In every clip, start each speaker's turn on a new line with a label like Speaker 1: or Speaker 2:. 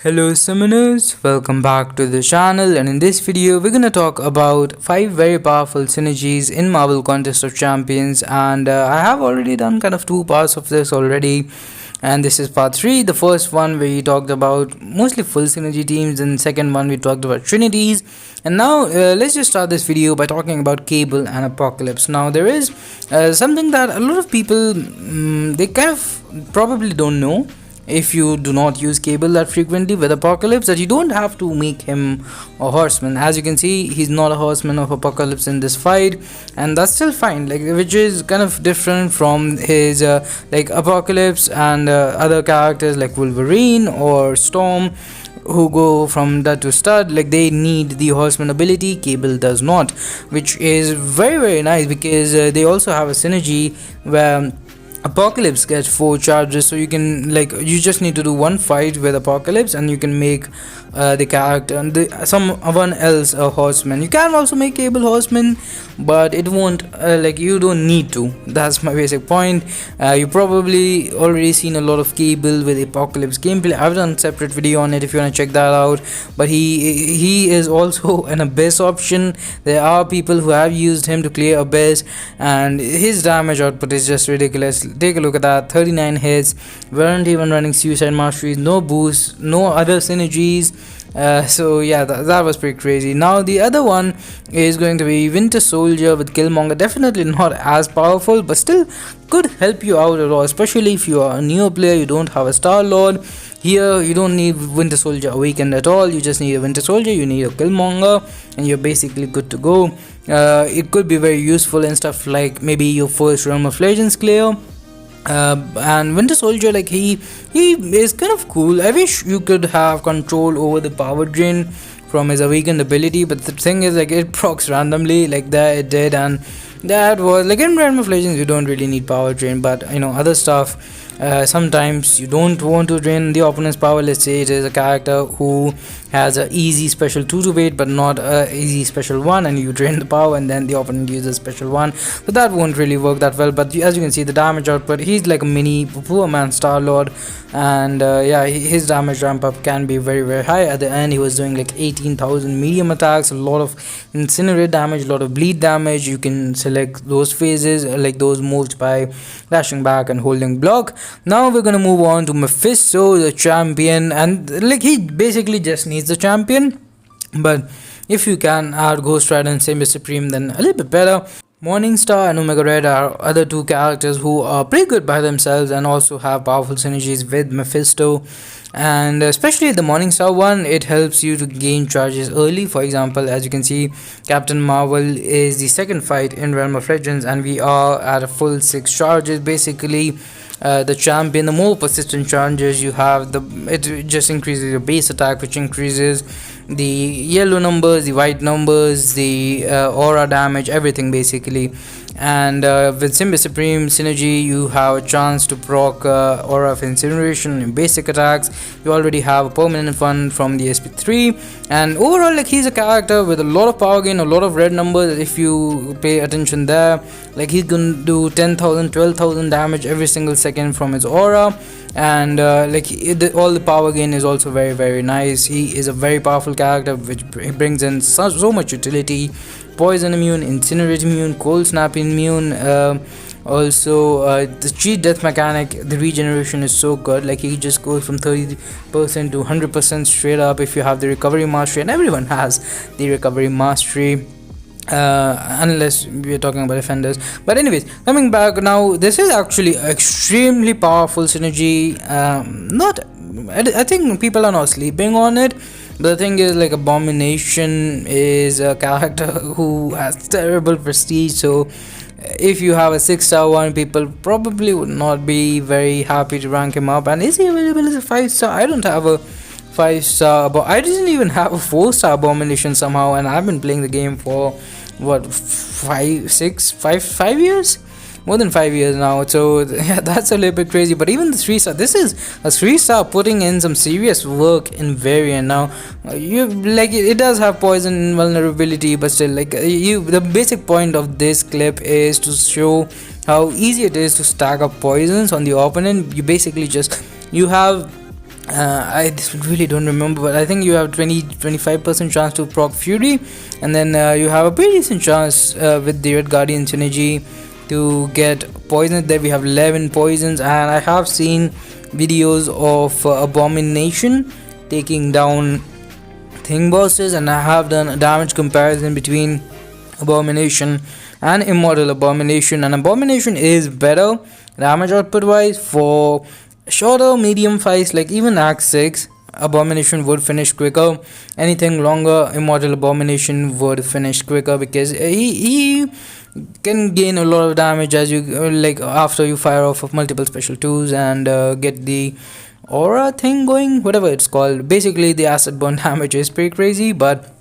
Speaker 1: Hello summoners, welcome back to the channel, and in this video we're gonna talk about 5 very powerful synergies in Marvel Contest of Champions. And I have already done kind of 2 parts of this already, and this is part 3. The first one we talked about mostly full synergy teams, and second one we talked about trinities. And now let's just start this video by talking about Cable and Apocalypse. Now there is something that a lot of people they kind of probably don't know if you do not use Cable that frequently with Apocalypse, that you don't have to make him a horseman. As you can see, he's not a horseman of Apocalypse in this fight, and that's still fine, like, which is kind of different from his like Apocalypse and other characters like Wolverine or Storm, who go from dud to stud. Like, they need the horseman ability. Cable does not, which is very nice, because they also have a synergy where Apocalypse gets 4 charges, so you can, like, you just need to do one fight with Apocalypse and you can make the character and someone else a horseman. You can also make Cable horseman, but it won't like, you don't need to. That's my basic point. You probably already seen a lot of Cable with Apocalypse gameplay. I've done a separate video on it if you want to check that out. But he is also an abyss option. There are people who have used him to clear abyss, and his damage output is just ridiculous. Take a look at that, 39 hits, weren't even running suicide masteries, no boost, no other synergies. So yeah, that was pretty crazy. Now the other one is going to be Winter Soldier with Killmonger. Definitely not as powerful, but still could help you out a lot, especially if you are a newer player, you don't have a Star-Lord. Here you don't need Winter Soldier Awakened at all. You just need a Winter Soldier, you need a Killmonger, and you're basically good to go. It could be very useful in stuff like maybe your first Realm of Legends clear. And Winter Soldier, like, he is kind of cool. I wish you could have control over the power drain from his awakened ability, but the thing is, like, it procs randomly like that it did, and that was like, in Realm of Legends you don't really need power drain, but you know, other stuff, sometimes you don't want to drain the opponent's power. Let's say it is a character who has an easy special 2 to weight but not a easy special 1, and you drain the power and then the opponent uses special 1, so that won't really work that well. But as you can see, the damage output, he's like a mini poor man Star-Lord, and yeah, his damage ramp up can be very high. At the end he was doing like 18,000 medium attacks, a lot of incinerate damage, a lot of bleed damage. You can select those phases, like those moves, by dashing back and holding block. Now we're gonna move on to Mephisto, the champion, and like, he basically just needs the champion, but if you can add Ghost Rider and Symbiote Supreme, then a little bit better. Morningstar and Omega Red are other 2 characters who are pretty good by themselves and also have powerful synergies with Mephisto. And especially the Morningstar one, it helps you to gain charges early. For example, as you can see, Captain Marvel is the second fight in Realm of Legends, and we are at a full 6 charges. Basically, the champion, the more persistent charges you have, it just increases your base attack, which increases the yellow numbers, the white numbers, the aura damage, everything basically. And with Symbiote Supreme synergy, you have a chance to proc Aura of Incineration in basic attacks. You already have a permanent one from the SP3, and overall, like, he's a character with a lot of power gain, a lot of red numbers. If you pay attention there, like, he's gonna do 10,000, 12,000 damage every single second from his aura. And like, all the power gain is also very nice. He is a very powerful character, which brings in so much utility. Poison immune, incinerate immune, cold snap immune, also the cheat death mechanic, the regeneration is so good. Like, he just goes from 30% to 100% straight up if you have the recovery mastery, and everyone has the recovery mastery, unless we're talking about defenders. But anyways, coming back now, this is actually extremely powerful synergy. I think people are not sleeping on it. But the thing is, like, Abomination is a character who has terrible prestige, so if you have a 6-star one, people probably would not be very happy to rank him up. And is he available as a 5-star? I don't have a 5-star, but I didn't even have a 4-star Abomination somehow, and I've been playing the game for what, 5 years? More than 5 years now, so yeah, that's a little bit crazy. But even the 3-star, this is a 3-star putting in some serious work in variant. Now, you, like, it does have poison vulnerability, but still, like, the basic point of this clip is to show how easy it is to stack up poisons on the opponent. You basically just, you have I really don't remember, but I think you have 20-25% chance to proc Fury, and then you have a pretty decent chance with the Red Guardian synergy to get poisoned. There we have 11 poisons, and I have seen videos of Abomination taking down thing bosses, and I have done a damage comparison between Abomination and Immortal Abomination, and Abomination is better damage output wise. For shorter medium fights like even Act 6, Abomination would finish quicker. Anything longer, Immortal Abomination would finish quicker, because he can gain a lot of damage as you like after you fire off of multiple special 2s and get the aura thing going, whatever it's called. Basically the acid burn damage is pretty crazy, but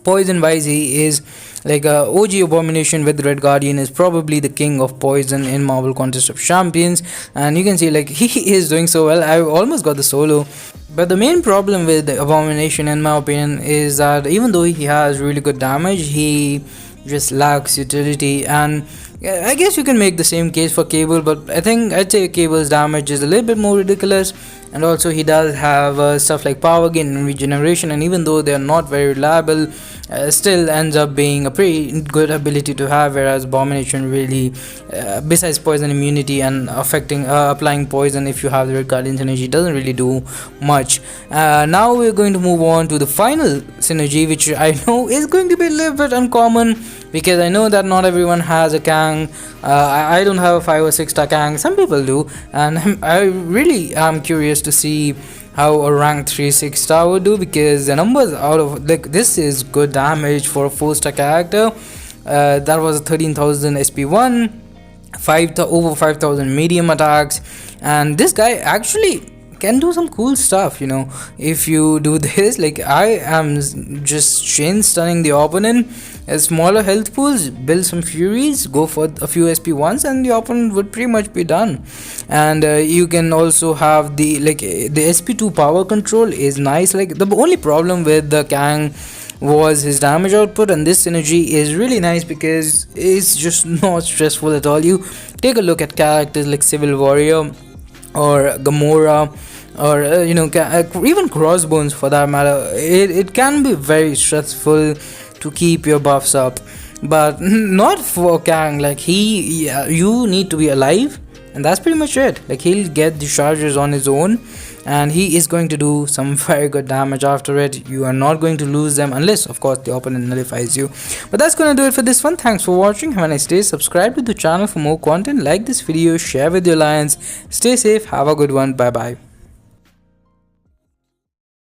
Speaker 1: poison wise he is like OG Abomination with Red Guardian is probably the king of poison in Marvel Contest of Champions, and you can see like he is doing so well. I almost got the solo, but the main problem with Abomination in my opinion is that even though he has really good damage, he just lacks utility. And I guess you can make the same case for Cable, but I think I'd say Cable's damage is a little bit more ridiculous, and also he does have stuff like power gain and regeneration, and even though they are not very reliable, still ends up being a pretty good ability to have, whereas Abomination really, besides poison immunity and affecting applying poison if you have the Red Guardian synergy, doesn't really do much. Now we're going to move on to the final synergy, which I know is going to be a little bit uncommon, because I know that not everyone has a Kang. I don't have a 5 or 6 star Kang, some people do, and I really am curious to see how a rank 3-6 star would do, because the numbers out of like this is good damage for a 4-star character. That was 13,000 SP1, over 5,000 medium attacks, and this guy actually can do some cool stuff, you know, if you do this. Like I am just chain stunning the opponent, smaller health pools, build some furies, go for a few SP1s, and the opponent would pretty much be done. And you can also have the the SP2 power control is nice. Like the only problem with the Kang was his damage output, and this synergy is really nice because it's just not stressful at all. You take a look at characters like Civil Warrior or Gamora, or even Crossbones for that matter. It can be very stressful to keep your buffs up, but not for Kang. Like you need to be alive, and that's pretty much it. Like he'll get the charges on his own, and he is going to do some very good damage after it. You are not going to lose them unless of course the opponent nullifies you. But that's gonna do it for this one. Thanks for watching, have a nice day, subscribe to the channel for more content, like this video, share with your alliance, stay safe, have a good one, bye bye.